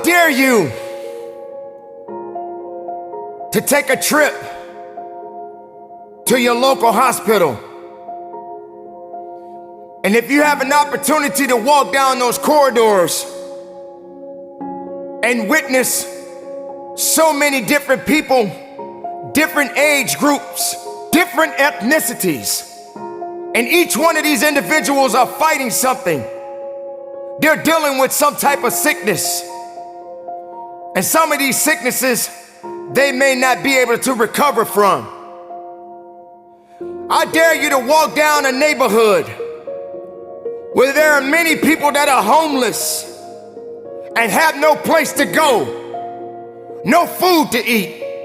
I dare you to take a trip to your local hospital. And if you have an opportunity to walk down those corridors and witness so many different people, different age groups, different ethnicities, and each one of these individuals are fighting something. They're dealing with some type of sickness. And some of these sicknesses, they may not be able to recover from. I dare you to walk down a neighborhood where there are many people that are homeless and have no place to go, no food to eat.